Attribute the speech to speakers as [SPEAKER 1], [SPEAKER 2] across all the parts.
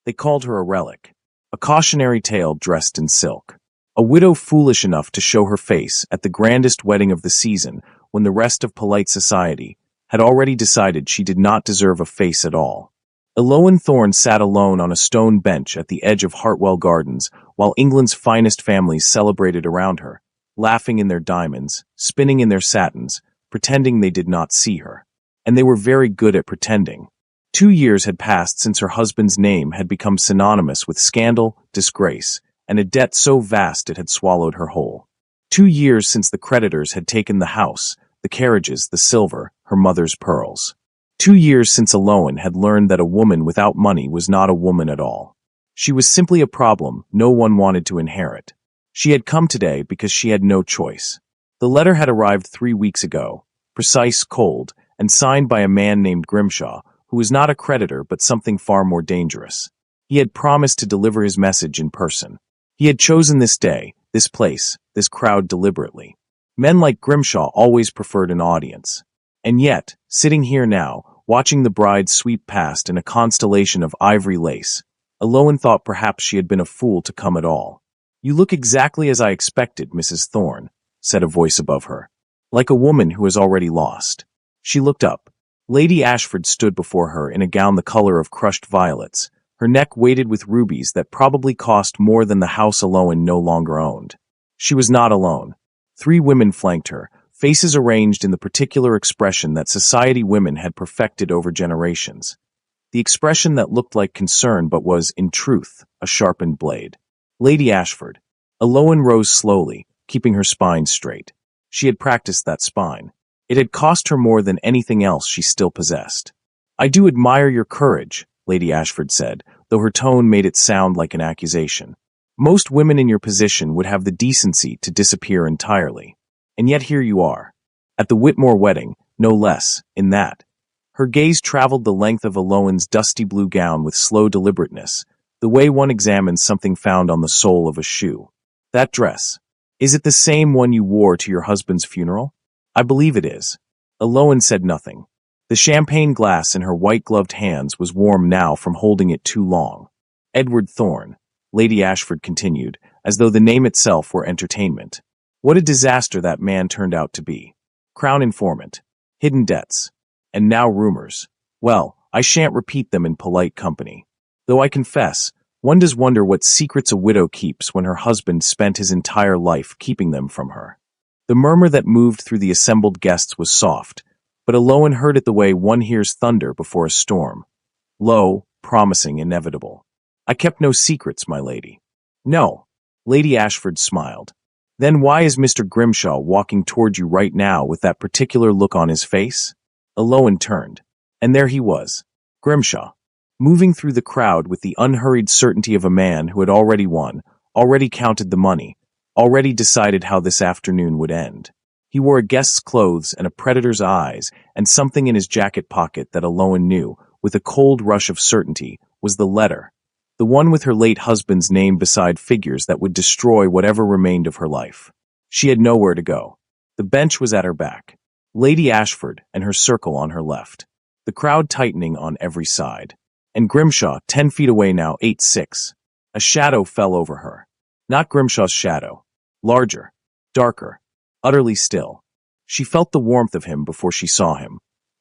[SPEAKER 1] They called her a relic, a cautionary tale dressed in silk. A widow foolish enough to show her face at the grandest wedding of the season when the rest of polite society had already decided she did not deserve a face at all. Eloan Thorne sat alone on a stone bench at the edge of Hartwell Gardens while England's finest families celebrated around her, laughing in their diamonds, spinning in their satins, pretending they did not see her. And they were very good at pretending. 2 years had passed since her husband's name had become synonymous with scandal, disgrace, and a debt so vast it had swallowed her whole. 2 years since the creditors had taken the house, the carriages, the silver, her mother's pearls. 2 years since Eloan had learned that a woman without money was not a woman at all. She was simply a problem no one wanted to inherit. She had come today because she had no choice. The letter had arrived 3 weeks ago, precise, cold, and signed by a man named Grimshaw, who was not a creditor but something far more dangerous. He had promised to deliver his message in person. He had chosen this day, this place, this crowd deliberately. Men like Grimshaw always preferred an audience. And yet, sitting here now, watching the bride sweep past in a constellation of ivory lace, Eloan thought perhaps she had been a fool to come at all. "You look exactly as I expected, Mrs. Thorne," said a voice above her, like a woman who has already lost. She looked up. Lady Ashford stood before her in a gown the color of crushed violets, her neck weighted with rubies that probably cost more than the house Eloan no longer owned. She was not alone. 3 women flanked her, faces arranged in the particular expression that society women had perfected over generations. The expression that looked like concern but was, in truth, a sharpened blade. Lady Ashford. Eloan rose slowly, keeping her spine straight. She had practiced that spine. It had cost her more than anything else she still possessed. "I do admire your courage," Lady Ashford said, though her tone made it sound like an accusation. "Most women in your position would have the decency to disappear entirely. And yet here you are. At the Whitmore wedding, no less, in that." Her gaze traveled the length of Eloan's dusty blue gown with slow deliberateness, the way one examines something found on the sole of a shoe. "That dress. Is it the same one you wore to your husband's funeral?" "I believe it is." Eloan said nothing. The champagne glass in her white-gloved hands was warm now from holding it too long. "Edward Thorne," Lady Ashford continued, as though the name itself were entertainment. "What a disaster that man turned out to be. Crown informant. Hidden debts. And now rumors. Well, I shan't repeat them in polite company. Though I confess, one does wonder what secrets a widow keeps when her husband spent his entire life keeping them from her." The murmur that moved through the assembled guests was soft, but Eloan heard it the way one hears thunder before a storm. Low, promising, inevitable. "I kept no secrets, my lady." "No." Lady Ashford smiled. "Then why is Mr. Grimshaw walking toward you right now with that particular look on his face?" Eloan turned, and there he was, Grimshaw, moving through the crowd with the unhurried certainty of a man who had already won, already counted the money, already decided how this afternoon would end. He wore a guest's clothes and a predator's eyes, and something in his jacket pocket that Eloan knew, with a cold rush of certainty, was the letter, the one with her late husband's name beside figures that would destroy whatever remained of her life. She had nowhere to go. The bench was at her back, Lady Ashford and her circle on her left, the crowd tightening on every side. And Grimshaw, 10 feet away now, 8'6". A shadow fell over her. Not Grimshaw's shadow. Larger, darker, utterly still. She felt the warmth of him before she saw him.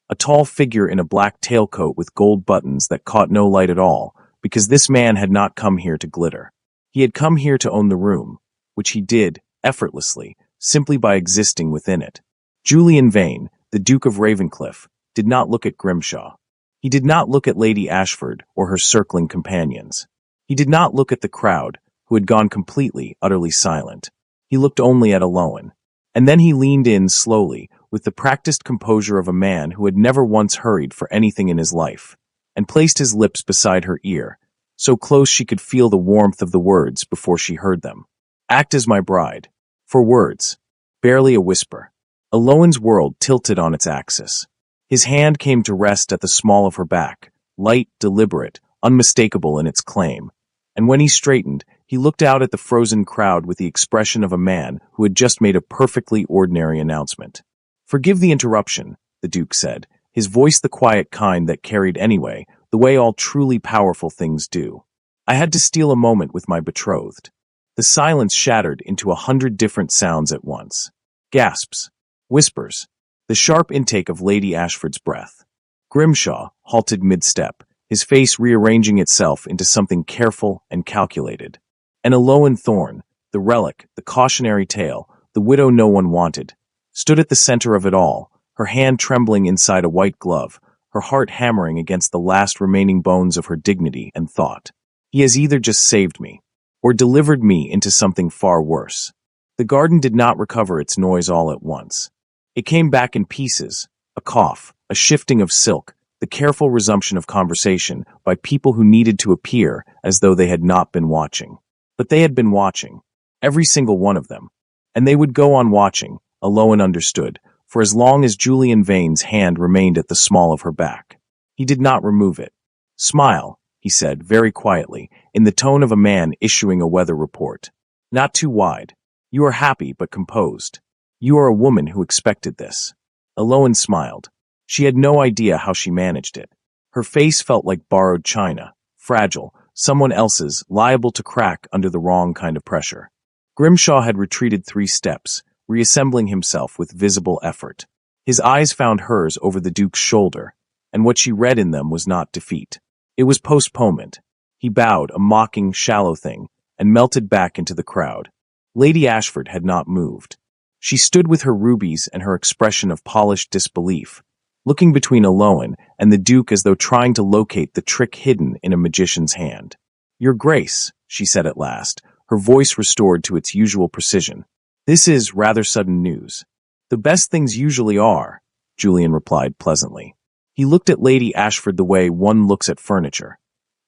[SPEAKER 1] A tall figure in a black tailcoat with gold buttons that caught no light at all, because this man had not come here to glitter. He had come here to own the room, which he did, effortlessly, simply by existing within it. Julian Vane, the Duke of Ravencliff, did not look at Grimshaw. He did not look at Lady Ashford or her circling companions. He did not look at the crowd, who had gone completely, utterly silent. He looked only at Eloan. And then he leaned in slowly, with the practiced composure of a man who had never once hurried for anything in his life, and placed his lips beside her ear, so close she could feel the warmth of the words before she heard them. "Act as my bride." 4 words. Barely a whisper. Eloan's world tilted on its axis. His hand came to rest at the small of her back, light, deliberate, unmistakable in its claim. And when he straightened, he looked out at the frozen crowd with the expression of a man who had just made a perfectly ordinary announcement. "Forgive the interruption," the Duke said, his voice the quiet kind that carried anyway, the way all truly powerful things do. I had to steal a moment with my betrothed. The silence shattered into 100 different sounds at once. Gasps, whispers, the sharp intake of Lady Ashford's breath. Grimshaw halted mid-step, his face rearranging itself into something careful and calculated. And Alolan Thorn, the relic, the cautionary tale, the widow no one wanted, stood at the center of it all, her hand trembling inside a white glove, her heart hammering against the last remaining bones of her dignity and thought. He has either just saved me, or delivered me into something far worse. The garden did not recover its noise all at once. It came back in pieces, a cough, a shifting of silk, the careful resumption of conversation by people who needed to appear as though they had not been watching. But they had been watching, every single one of them. And they would go on watching, Alolan understood, for as long as Julian Vane's hand remained at the small of her back. He did not remove it. Smile, he said very quietly, in the tone of a man issuing a weather report. Not too wide. You are happy but composed. You are a woman who expected this. Alolan smiled. She had no idea how she managed it. Her face felt like borrowed china, fragile, someone else's, liable to crack under the wrong kind of pressure. Grimshaw had retreated 3 steps, reassembling himself with visible effort. His eyes found hers over the Duke's shoulder, and what she read in them was not defeat. It was postponement. He bowed, a mocking, shallow thing, and melted back into the crowd. Lady Ashford had not moved. She stood with her rubies and her expression of polished disbelief, looking between Alolan and the Duke as though trying to locate the trick hidden in a magician's hand. Your Grace, she said at last, her voice restored to its usual precision. This is rather sudden news. The best things usually are, Julian replied pleasantly. He looked at Lady Ashford the way one looks at furniture,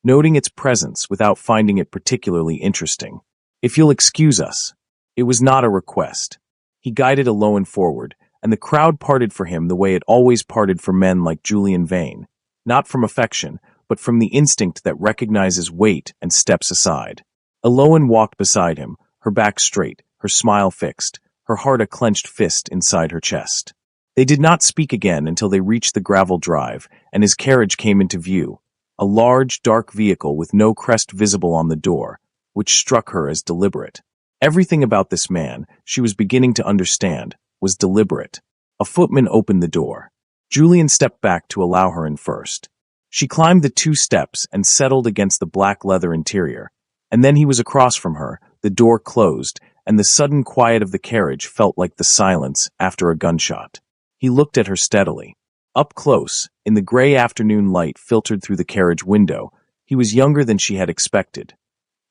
[SPEAKER 1] noting its presence without finding it particularly interesting. If you'll excuse us. It was not a request. He guided Alolan forward, and the crowd parted for him the way it always parted for men like Julian Vane, not from affection, but from the instinct that recognizes weight and steps aside. Alolan walked beside him, her back straight, her smile fixed, her heart a clenched fist inside her chest. They did not speak again until they reached the gravel drive, and his carriage came into view, a large, dark vehicle with no crest visible on the door, which struck her as deliberate. Everything about this man, she was beginning to understand, was deliberate. A footman opened the door. Julian stepped back to allow her in first. She climbed the 2 steps and settled against the black leather interior, and then he was across from her, the door closed, and the sudden quiet of the carriage felt like the silence after a gunshot. He looked at her steadily. Up close, in the gray afternoon light filtered through the carriage window, he was younger than she had expected.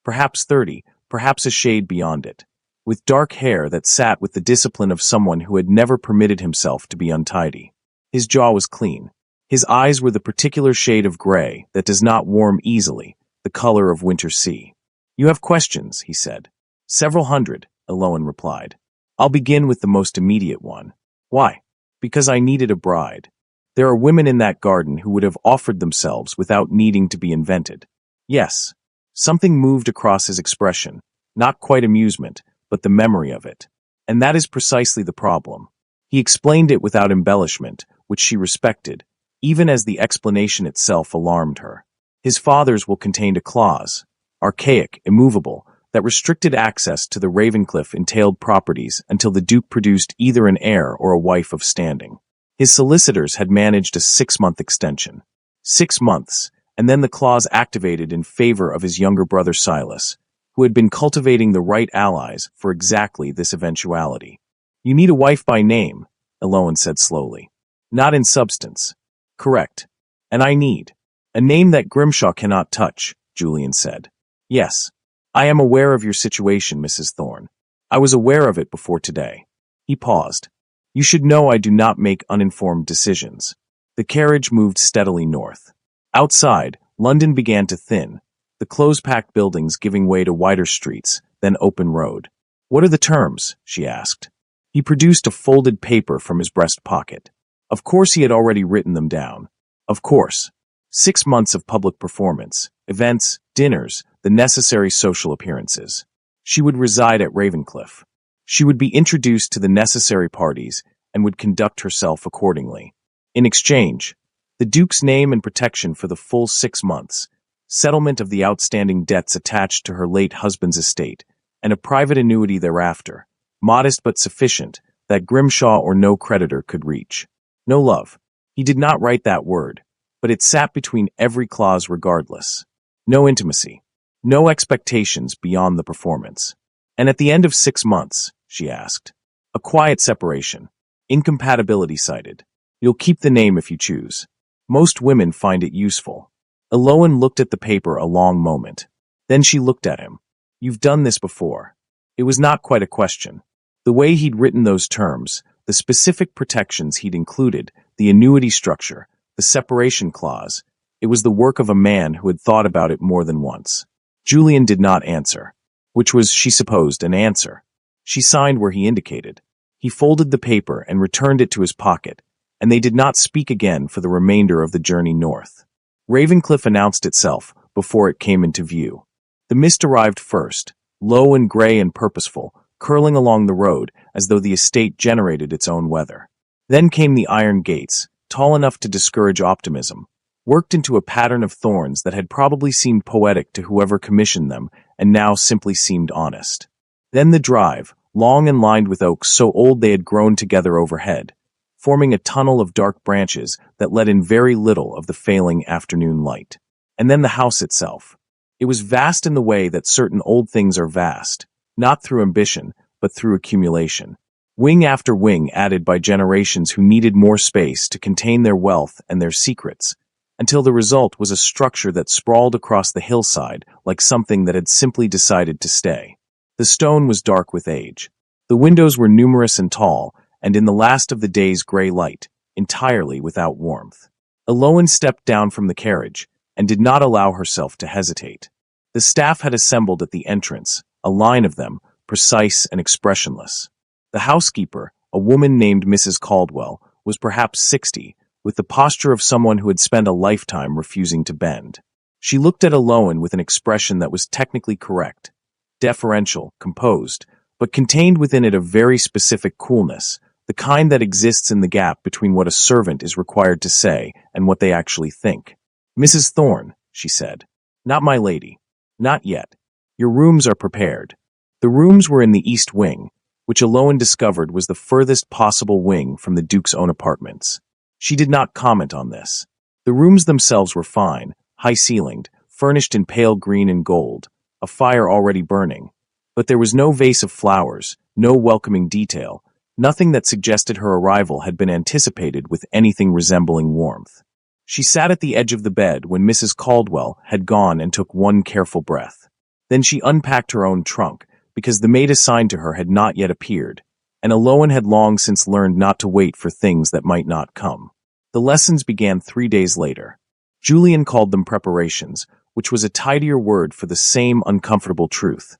[SPEAKER 1] Perhaps 30, perhaps a shade beyond it, with dark hair that sat with the discipline of someone who had never permitted himself to be untidy. His jaw was clean. His eyes were the particular shade of gray that does not warm easily, the color of winter sea. You have questions, he said. Several hundred, Alolan replied. I'll begin with the most immediate one. Why? Because I needed a bride. There are women in that garden who would have offered themselves without needing to be invented. Yes. Something moved across his expression, not quite amusement, but the memory of it. And that is precisely the problem. He explained it without embellishment, which she respected, even as the explanation itself alarmed her. His father's will contained a clause, archaic, immovable, that restricted access to the Ravencliff entailed properties until the Duke produced either an heir or a wife of standing. His solicitors had managed a 6-month extension. 6 months, and then the clause activated in favor of his younger brother Silas, who had been cultivating the right allies for exactly this eventuality. You need a wife by name, Alolan said slowly. Not in substance. Correct. And I need a name that Grimshaw cannot touch, Julian said. Yes. I am aware of your situation, Mrs. Thorn. I was aware of it before today. He paused. You should know I do not make uninformed decisions. The carriage moved steadily north. Outside, London began to thin, the close-packed buildings giving way to wider streets, then open road. What are the terms? She asked. He produced a folded paper from his breast pocket. Of course he had already written them down. Of course. 6 months of public performance, events, dinners, the necessary social appearances. She would reside at Ravencliff. She would be introduced to the necessary parties and would conduct herself accordingly. In exchange, the Duke's name and protection for the full 6 months, settlement of the outstanding debts attached to her late husband's estate, and a private annuity thereafter, modest but sufficient, that Grimshaw or no creditor could reach. No love. He did not write that word, but it sat between every clause regardless. No intimacy. No expectations beyond the performance. And at the end of 6 months, she asked. A quiet separation. Incompatibility cited. You'll keep the name if you choose. Most women find it useful. Eloan looked at the paper a long moment. Then she looked at him. You've done this before. It was not quite a question. The way he'd written those terms, the specific protections he'd included, the annuity structure, the separation clause, it was the work of a man who had thought about it more than once. Julian did not answer, which was, she supposed, an answer. She signed where he indicated. He folded the paper and returned it to his pocket, and they did not speak again for the remainder of the journey north. Ravencliff announced itself before it came into view. The mist arrived first, low and gray and purposeful, curling along the road as though the estate generated its own weather. Then came the iron gates, tall enough to discourage optimism, worked into a pattern of thorns that had probably seemed poetic to whoever commissioned them and now simply seemed honest. Then the drive, long and lined with oaks so old they had grown together overhead, forming a tunnel of dark branches that let in very little of the failing afternoon light. And then the house itself. It was vast in the way that certain old things are vast, not through ambition, but through accumulation. Wing after wing added by generations who needed more space to contain their wealth and their secrets, until the result was a structure that sprawled across the hillside like something that had simply decided to stay. The stone was dark with age. The windows were numerous and tall, and in the last of the day's gray light, entirely without warmth. Eloan stepped down from the carriage, and did not allow herself to hesitate. The staff had assembled at the entrance, a line of them, precise and expressionless. The housekeeper, a woman named Mrs. Caldwell, was perhaps 60, with the posture of someone who had spent a lifetime refusing to bend. She looked at Eloan with an expression that was technically correct, deferential, composed, but contained within it a very specific coolness, the kind that exists in the gap between what a servant is required to say and what they actually think. "Mrs. Thorne," she said. "Not my lady. Not yet. Your rooms are prepared." The rooms were in the east wing, which Eloan discovered was the furthest possible wing from the Duke's own apartments. She did not comment on this. The rooms themselves were fine, high-ceilinged, furnished in pale green and gold, a fire already burning. But there was no vase of flowers, no welcoming detail, nothing that suggested her arrival had been anticipated with anything resembling warmth. She sat at the edge of the bed when Mrs. Caldwell had gone and took one careful breath. Then she unpacked her own trunk, because the maid assigned to her had not yet appeared, and Eloan had long since learned not to wait for things that might not come. The lessons began 3 days later. Julian called them preparations, which was a tidier word for the same uncomfortable truth,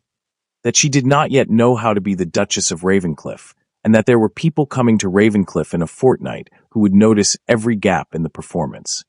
[SPEAKER 1] that she did not yet know how to be the Duchess of Ravencliff, and that there were people coming to Ravencliff in a fortnight who would notice every gap in the performance.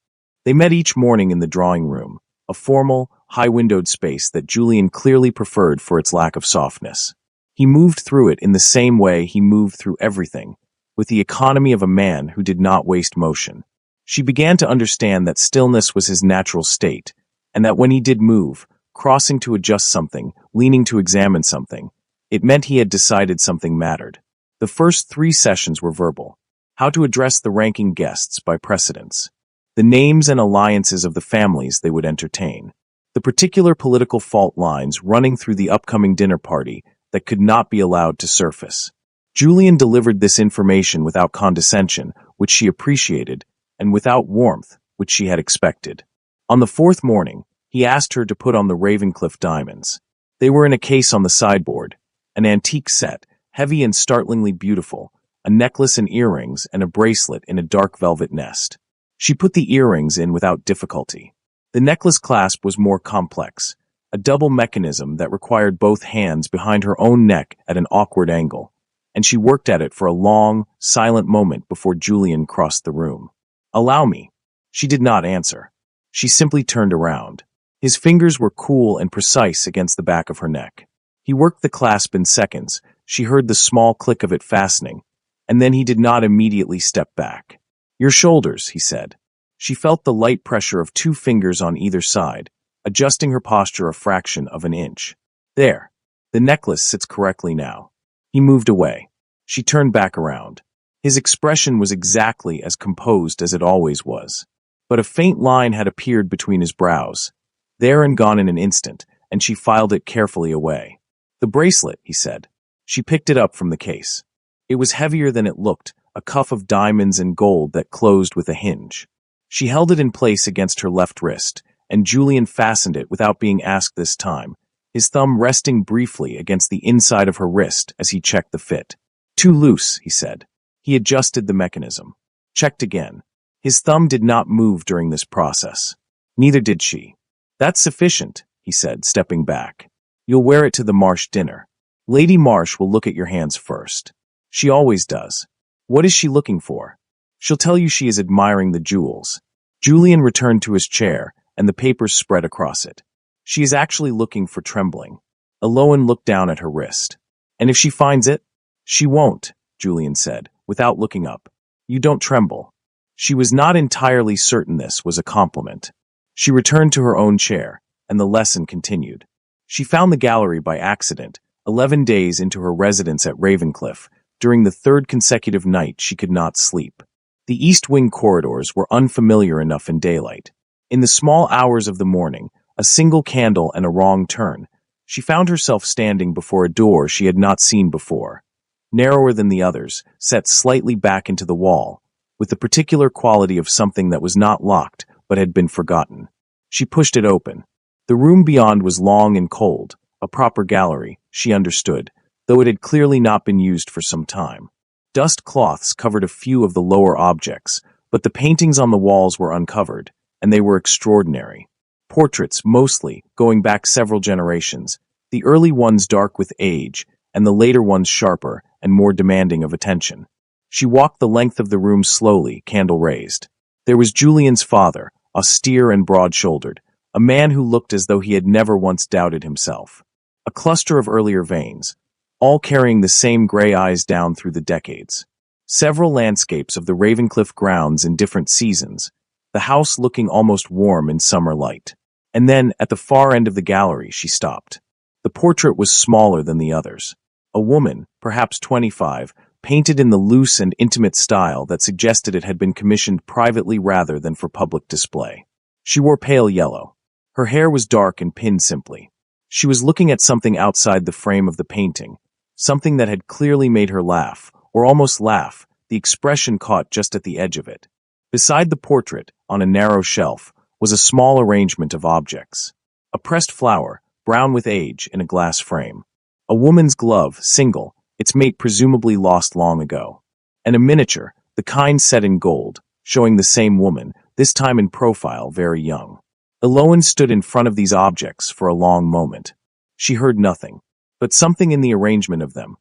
[SPEAKER 1] They met each morning in the drawing room, a formal, high-windowed space that Julian clearly preferred for its lack of softness. He moved through it in the same way he moved through everything, with the economy of a man who did not waste motion. She began to understand that stillness was his natural state, and that when he did move, crossing to adjust something, leaning to examine something, it meant he had decided something mattered. The first 3 sessions were verbal. How to address the ranking guests by precedence. The names and alliances of the families they would entertain. The particular political fault lines running through the upcoming dinner party that could not be allowed to surface. Julian delivered this information without condescension, which she appreciated, and without warmth, which she had expected. On the 4th morning, he asked her to put on the Ravencliff diamonds. They were in a case on the sideboard, an antique set, heavy and startlingly beautiful, a necklace and earrings and a bracelet in a dark velvet nest. She put the earrings in without difficulty. The necklace clasp was more complex, a double mechanism that required both hands behind her own neck at an awkward angle, and she worked at it for a long, silent moment before Julian crossed the room. "Allow me." She did not answer. She simply turned around. His fingers were cool and precise against the back of her neck. He worked the clasp in seconds. She heard the small click of it fastening, and then he did not immediately step back. "Your shoulders," he said. She felt the light pressure of 2 fingers on either side, adjusting her posture a fraction of an inch. There. The necklace sits correctly now. He moved away. She turned back around. His expression was exactly as composed as it always was. But a faint line had appeared between his brows. There and gone in an instant, and she filed it carefully away. The bracelet, he said. She picked it up from the case. It was heavier than it looked, a cuff of diamonds and gold that closed with a hinge. She held it in place against her left wrist, and Julian fastened it without being asked this time, his thumb resting briefly against the inside of her wrist as he checked the fit. Too loose, he said. He adjusted the mechanism. Checked again. His thumb did not move during this process. Neither did she. That's sufficient, he said, stepping back. You'll wear it to the Marsh dinner. Lady Marsh will look at your hands first. She always does. What is she looking for? She'll tell you she is admiring the jewels. Julian returned to his chair, and the papers spread across it. She is actually looking for trembling. Eloan looked down at her wrist. And if she finds it? She won't, Julian said, without looking up. You don't tremble. She was not entirely certain this was a compliment. She returned to her own chair, and the lesson continued. She found the gallery by accident, 11 days into her residence at Ravencliff. During the third consecutive night she could not sleep. The East Wing corridors were unfamiliar enough in daylight. In the small hours of the morning, a single candle and a wrong turn, she found herself standing before a door she had not seen before. Narrower than the others, set slightly back into the wall, with the particular quality of something that was not locked but had been forgotten. She pushed it open. The room beyond was long and cold, a proper gallery, she understood, though it had clearly not been used for some time. Dust cloths covered a few of the lower objects, but the paintings on the walls were uncovered, and they were extraordinary. Portraits, mostly, going back several generations, the early ones dark with age, and the later ones sharper and more demanding of attention. She walked the length of the room slowly, candle raised. There was Julian's father, austere and broad-shouldered, a man who looked as though he had never once doubted himself. A cluster of earlier veins, all carrying the same gray eyes down through the decades. Several landscapes of the Ravencliff grounds in different seasons, the house looking almost warm in summer light. And then, at the far end of the gallery, she stopped. The portrait was smaller than the others. A woman, perhaps 25, painted in the loose and intimate style that suggested it had been commissioned privately rather than for public display. She wore pale yellow. Her hair was dark and pinned simply. She was looking at something outside the frame of the painting, something that had clearly made her laugh, or almost laugh, the expression caught just at the edge of it. Beside the portrait, on a narrow shelf, was a small arrangement of objects. A pressed flower, brown with age, in a glass frame. A woman's glove, single, its mate presumably lost long ago. And a miniature, the kind set in gold, showing the same woman, this time in profile, very young. Eloan stood in front of these objects for a long moment. She heard nothing, but something in the arrangement of them,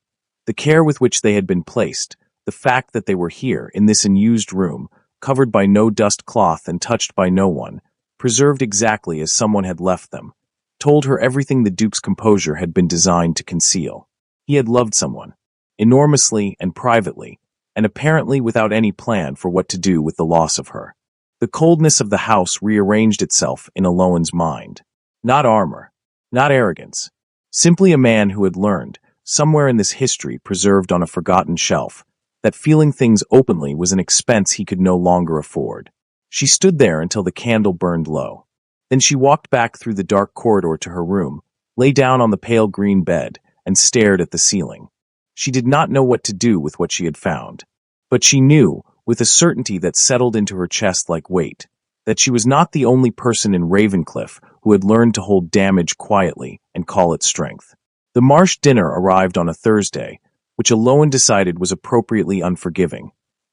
[SPEAKER 1] the care with which they had been placed, the fact that they were here, in this unused room, covered by no dust cloth and touched by no one, preserved exactly as someone had left them, told her everything the Duke's composure had been designed to conceal. He had loved someone, enormously and privately, and apparently without any plan for what to do with the loss of her. The coldness of the house rearranged itself in Eloan's mind. Not armor, not arrogance, simply a man who had learned, somewhere in this history preserved on a forgotten shelf, that feeling things openly was an expense he could no longer afford. She stood there until the candle burned low. Then she walked back through the dark corridor to her room, lay down on the pale green bed, and stared at the ceiling. She did not know what to do with what she had found. But she knew, with a certainty that settled into her chest like weight, that she was not the only person in Ravencliff who had learned to hold damage quietly and call it strength. The Marsh dinner arrived on a Thursday, which Eloan decided was appropriately unforgiving.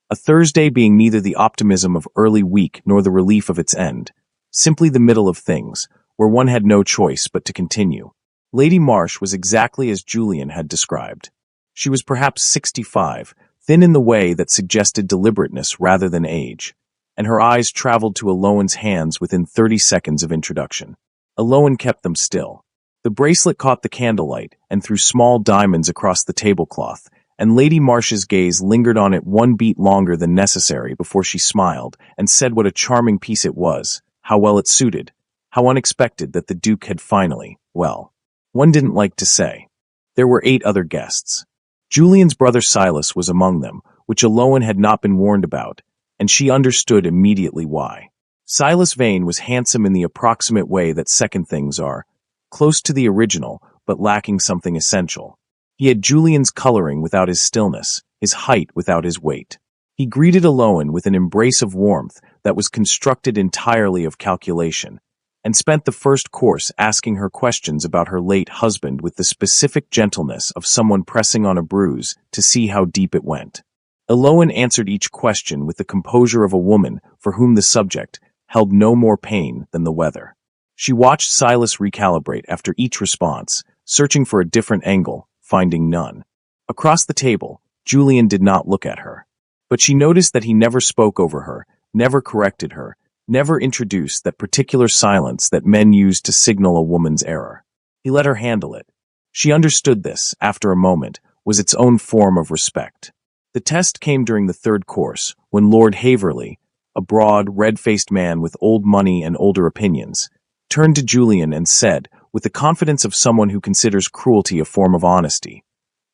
[SPEAKER 1] A Thursday being neither the optimism of early week nor the relief of its end, simply the middle of things, where one had no choice but to continue. Lady Marsh was exactly as Julian had described. She was perhaps 65, thin in the way that suggested deliberateness rather than age, and her eyes traveled to Eloan's hands within 30 seconds of introduction. Eloan kept them still. The bracelet caught the candlelight and threw small diamonds across the tablecloth, and Lady Marsh's gaze lingered on it one beat longer than necessary before she smiled and said what a charming piece it was, how well it suited, How unexpected that the Duke had finally, well, one didn't like to say. There were 8 other guests. Julian's brother Silas was among them, which Eloan had not been warned about, and she understood immediately why. Silas Vane was handsome in the approximate way that second things are, close to the original, but lacking something essential. He had Julian's coloring without his stillness, his height without his weight. He greeted Eloan with an embrace of warmth that was constructed entirely of calculation, and spent the first course asking her questions about her late husband with the specific gentleness of someone pressing on a bruise to see how deep it went. Eloan answered each question with the composure of a woman for whom the subject held no more pain than the weather. She watched Silas recalibrate after each response, searching for a different angle, finding none. Across the table, Julian did not look at her. But she noticed that he never spoke over her, never corrected her, never introduced that particular silence that men use to signal a woman's error. He let her handle it. She understood this, after a moment, was its own form of respect. The test came during the third course, when Lord Haverley, a broad, red-faced man with old money and older opinions, turned to Julian and said, with the confidence of someone who considers cruelty a form of honesty,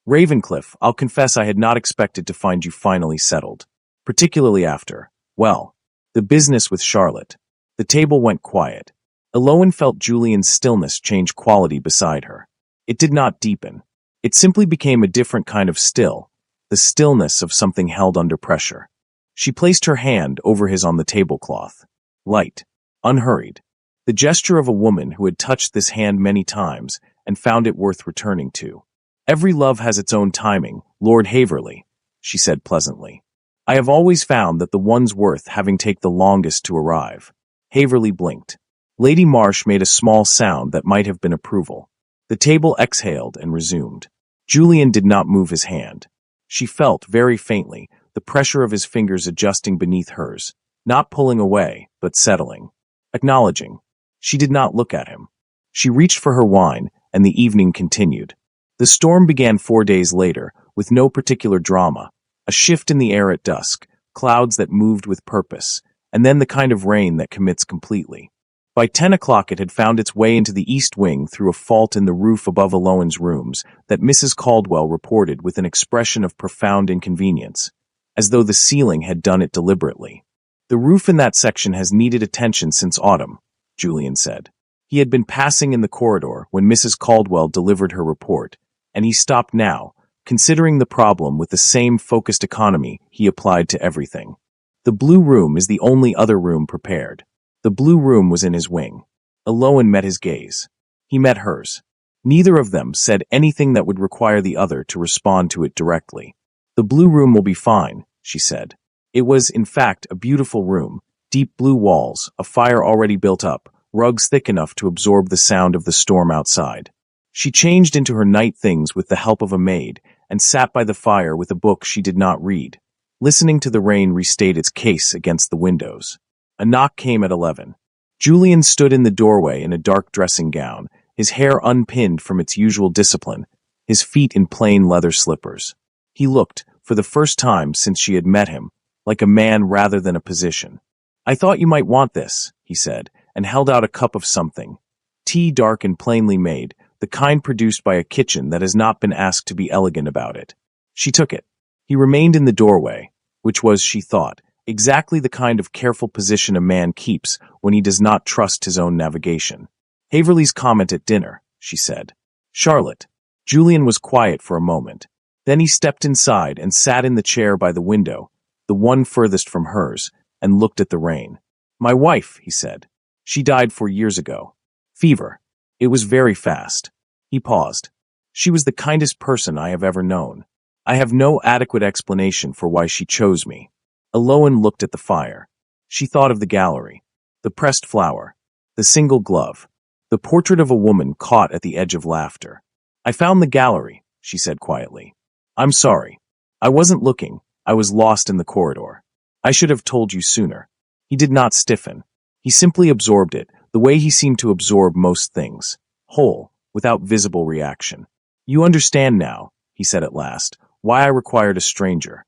[SPEAKER 1] "Ravencliffe, I'll confess I had not expected to find you finally settled, particularly after, well, the business with Charlotte." The table went quiet. Eloan felt Julian's stillness change quality beside her. It did not deepen. It simply became a different kind of still, the stillness of something held under pressure. She placed her hand over his on the tablecloth. Light, unhurried. The gesture of a woman who had touched this hand many times and found it worth returning to. "Every love has its own timing, Lord Haverley," she said pleasantly. "I have always found that the ones worth having take the longest to arrive." Haverley blinked. Lady Marsh made a small sound that might have been approval. The table exhaled and resumed. Julian did not move his hand. She felt, very faintly, the pressure of his fingers adjusting beneath hers, not pulling away, but settling. Acknowledging. She did not look at him. She reached for her wine, and the evening continued. The storm began 4 days later, with no particular drama, a shift in the air at dusk, clouds that moved with purpose, and then the kind of rain that commits completely. By 10 o'clock it had found its way into the east wing through a fault in the roof above Eloan's rooms that Mrs. Caldwell reported with an expression of profound inconvenience, as though the ceiling had done it deliberately. "The roof in that section has needed attention since autumn," Julian said. He had been passing in the corridor when Mrs. Caldwell delivered her report, and he stopped now, considering the problem with the same focused economy he applied to everything. "The blue room is the only other room prepared." The blue room was in his wing. Eloan met his gaze. He met hers. Neither of them said anything that would require the other to respond to it directly. "The blue room will be fine," she said. It was, in fact, a beautiful room, deep blue walls, a fire already built up, rugs thick enough to absorb the sound of the storm outside. She changed into her night things with the help of a maid, and sat by the fire with a book she did not read, listening to the rain restate its case against the windows. A knock came at 11. Julian stood in the doorway in a dark dressing gown, his hair unpinned from its usual discipline, his feet in plain leather slippers. He looked, for the first time since she had met him, like a man rather than a position. "I thought you might want this," he said, and held out a cup of something. Tea dark and plainly made, the kind produced by a kitchen that has not been asked to be elegant about it. She took it. He remained in the doorway, which was, she thought, exactly the kind of careful position a man keeps when he does not trust his own navigation. "Haverley's comment at dinner," she said. "Charlotte." Julian was quiet for a moment. Then he stepped inside and sat in the chair by the window, the one furthest from hers, and looked at the rain. "My wife," he said. "She died 4 years ago. Fever. It was very fast." He paused. "She was the kindest person I have ever known. I have no adequate explanation for why she chose me." Eloan looked at the fire. She thought of the gallery, the pressed flower, the single glove, the portrait of a woman caught at the edge of laughter. "I found the gallery," she said quietly. "I'm sorry. I wasn't looking. I was lost in the corridor. I should have told you sooner." He did not stiffen. He simply absorbed it, the way he seemed to absorb most things, whole, without visible reaction. "You understand now," he said at last, "why I required a stranger.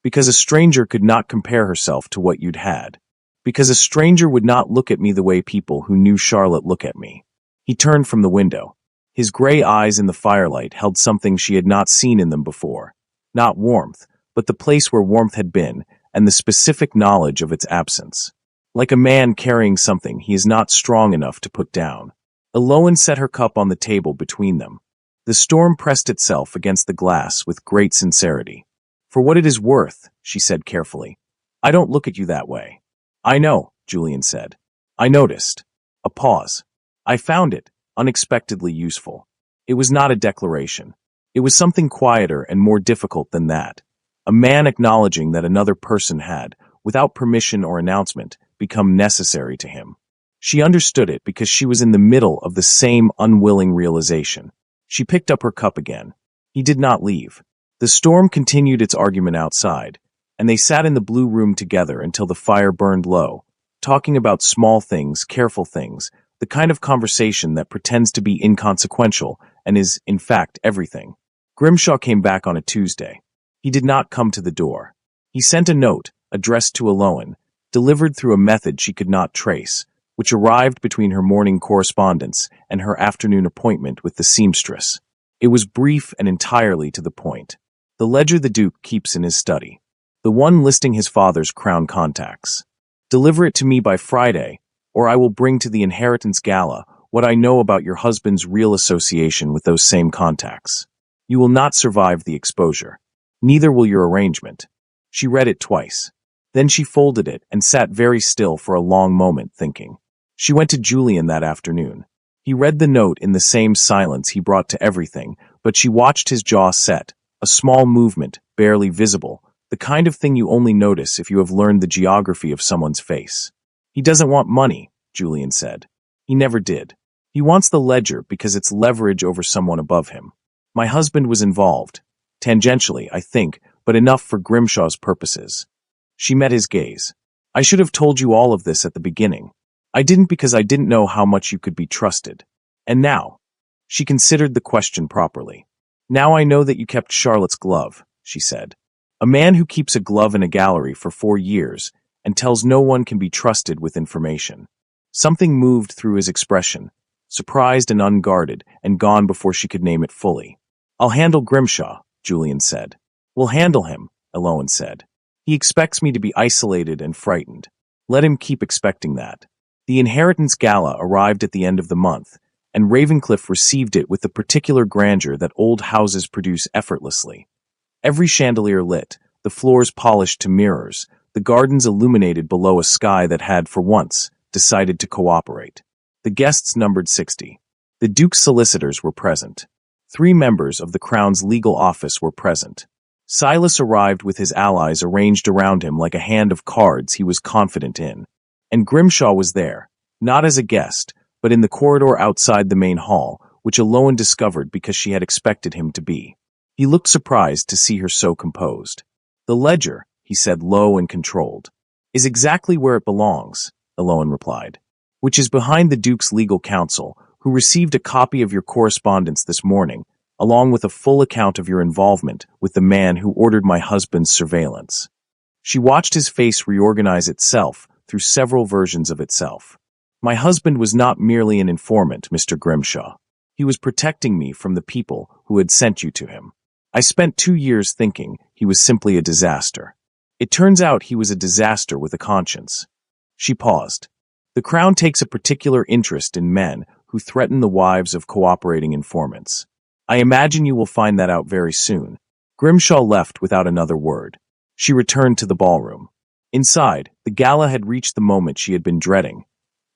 [SPEAKER 1] Because a stranger could not compare herself to what you'd had. Because a stranger would not look at me the way people who knew Charlotte look at me. He turned from the window. His gray eyes in the firelight held something she had not seen in them before. Not warmth, but the place where warmth had been, and the specific knowledge of its absence. Like a man carrying something he is not strong enough to put down. Eloan set her cup on the table between them. The storm pressed itself against the glass with great sincerity. For what it is worth, she said carefully, I don't look at you that way. I know, Julian said. I noticed. A pause. I found it unexpectedly useful. It was not a declaration. It was something quieter and more difficult than that. A man acknowledging that another person had, without permission or announcement, become necessary to him. She understood it because she was in the middle of the same unwilling realization. She picked up her cup again. He did not leave. The storm continued its argument outside, and they sat in the blue room together until the fire burned low, talking about small things, careful things, the kind of conversation that pretends to be inconsequential and is, in fact, everything. Grimshaw came back on a Tuesday. He did not come to the door. He sent a note, addressed to Eloan, delivered through a method she could not trace, which arrived between her morning correspondence and her afternoon appointment with the seamstress. It was brief and entirely to the point. The ledger the Duke keeps in his study. The one listing his father's crown contacts. Deliver it to me by Friday, or I will bring to the inheritance gala what I know about your husband's real association with those same contacts. You will not survive the exposure. Neither will your arrangement. She read it twice. Then she folded it and sat very still for a long moment thinking. She went to Julian that afternoon. He read the note in the same silence he brought to everything, but she watched his jaw set, a small movement, barely visible, the kind of thing you only notice if you have learned the geography of someone's face. He doesn't want money, Julian said. He never did. He wants the ledger because it's leverage over someone above him. My husband was involved. Tangentially, I think, but enough for Grimshaw's purposes. She met his gaze. I should have told you all of this at the beginning. I didn't because I didn't know how much you could be trusted. And now? She considered the question properly. Now I know that you kept Charlotte's glove, she said. A man who keeps a glove in a gallery for 4 years and tells no one can be trusted with information. Something moved through his expression, surprised and unguarded, and gone before she could name it fully. I'll handle Grimshaw, Julian said. We'll handle him, Eloan said. He expects me to be isolated and frightened. Let him keep expecting that. The inheritance gala arrived at the end of the month, and Ravencliff received it with the particular grandeur that old houses produce effortlessly. Every chandelier lit, the floors polished to mirrors, the gardens illuminated below a sky that had, for once, decided to cooperate. The guests numbered 60. The Duke's solicitors were present. 3 members of the Crown's legal office were present. Silas arrived with his allies arranged around him like a hand of cards he was confident in. And Grimshaw was there, not as a guest, but in the corridor outside the main hall, which Eloan discovered because she had expected him to be. He looked surprised to see her so composed. The ledger, he said low and controlled, is exactly where it belongs, Eloan replied, which is behind the Duke's legal counsel, who received a copy of your correspondence this morning, along with a full account of your involvement with the man who ordered my husband's surveillance. She watched his face reorganize itself through several versions of itself. My husband was not merely an informant, Mr. Grimshaw. He was protecting me from the people who had sent you to him. I spent 2 years thinking he was simply a disaster. It turns out he was a disaster with a conscience. She paused. The Crown takes a particular interest in men who threaten the wives of cooperating informants. I imagine you will find that out very soon. Grimshaw left without another word. She returned to the ballroom. Inside, the gala had reached the moment she had been dreading.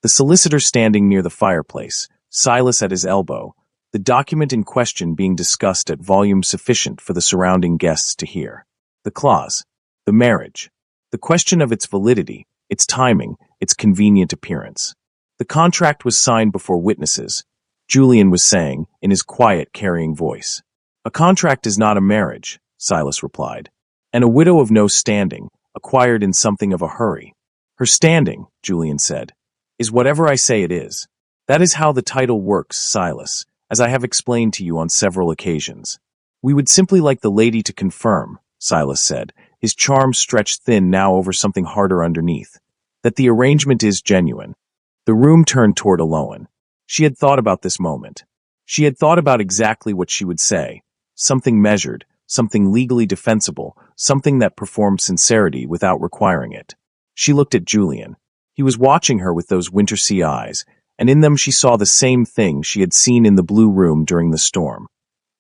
[SPEAKER 1] The solicitor standing near the fireplace, Silas at his elbow, the document in question being discussed at volume sufficient for the surrounding guests to hear. The clause, the marriage, the question of its validity, its timing, its convenient appearance. The contract was signed before witnesses, Julian was saying, in his quiet, carrying voice. A contract is not a marriage, Silas replied, and a widow of no standing, acquired in something of a hurry. Her standing, Julian said, is whatever I say it is. That is how the title works, Silas, as I have explained to you on several occasions. We would simply like the lady to confirm, Silas said, his charm stretched thin now over something harder underneath, that the arrangement is genuine. The room turned toward Aloan. She had thought about this moment. She had thought about exactly what she would say. Something measured, something legally defensible, something that performed sincerity without requiring it. She looked at Julian. He was watching her with those winter sea eyes, and in them she saw the same thing she had seen in the blue room during the storm.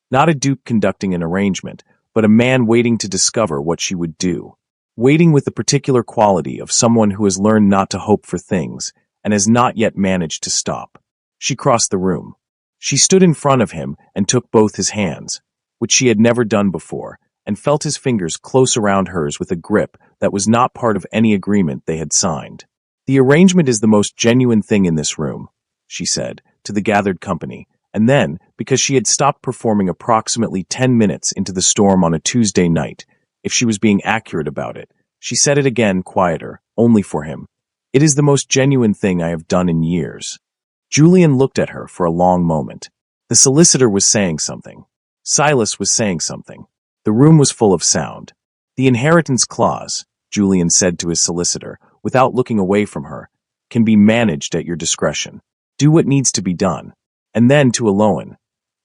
[SPEAKER 1] Not a duke conducting an arrangement, but a man waiting to discover what she would do. Waiting with the particular quality of someone who has learned not to hope for things, and has not yet managed to stop. She crossed the room. She stood in front of him and took both his hands, which she had never done before, and felt his fingers close around hers with a grip that was not part of any agreement they had signed. "The arrangement is the most genuine thing in this room," she said, to the gathered company, and then, because she had stopped performing approximately 10 minutes into the storm on a Tuesday night, if she was being accurate about it, she said it again, quieter, only for him. "It is the most genuine thing I have done in years." Julian looked at her for a long moment. The solicitor was saying something. Silas was saying something. The room was full of sound. "The inheritance clause," Julian said to his solicitor, without looking away from her, "can be managed at your discretion. Do what needs to be done." And then to Aloan,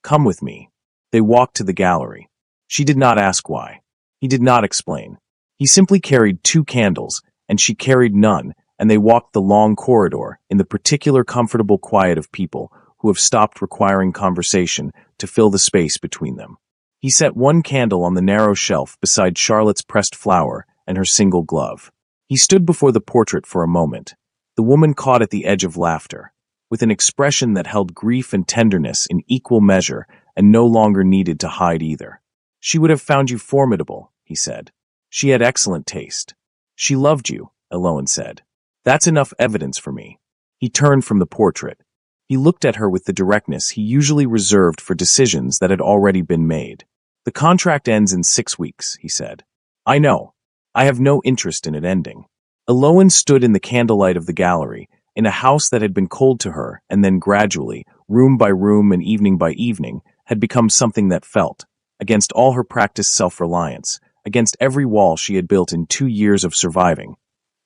[SPEAKER 1] "Come with me." They walked to the gallery. She did not ask why. He did not explain. He simply carried 2 candles, and she carried none, and they walked the long corridor in the particular comfortable quiet of people who have stopped requiring conversation to fill the space between them. He set 1 candle on the narrow shelf beside Charlotte's pressed flower and her single glove. He stood before the portrait for a moment. The woman caught at the edge of laughter, with an expression that held grief and tenderness in equal measure and no longer needed to hide either. "She would have found you formidable," he said. "She had excellent taste." "She loved you," Aloan said. "That's enough evidence for me." He turned from the portrait. He looked at her with the directness he usually reserved for decisions that had already been made. "The contract ends in 6 weeks," he said. "I know. I have no interest in it ending." Aloan stood in the candlelight of the gallery, in a house that had been cold to her and then gradually, room by room and evening by evening, had become something that felt, against all her practiced self-reliance, against every wall she had built in 2 years of surviving,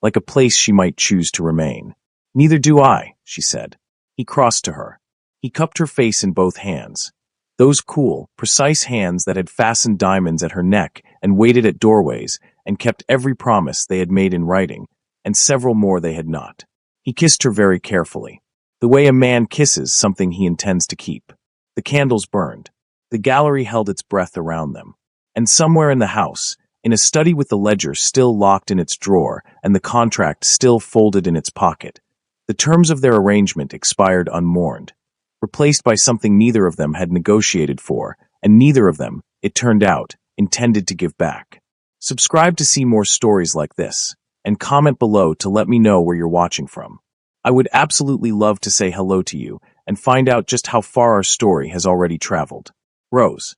[SPEAKER 1] like a place she might choose to remain. "Neither do I," she said. He crossed to her. He cupped her face in both hands. Those cool, precise hands that had fastened diamonds at her neck and waited at doorways and kept every promise they had made in writing, and several more they had not. He kissed her very carefully, the way a man kisses something he intends to keep. The candles burned. The gallery held its breath around them. And somewhere in the house, in a study with the ledger still locked in its drawer and the contract still folded in its pocket, the terms of their arrangement expired unmourned, replaced by something neither of them had negotiated for, and neither of them, it turned out, intended to give back. Subscribe to see more stories like this, and comment below to let me know where you're watching from. I would absolutely love to say hello to you and find out just how far our story has already traveled. Rose.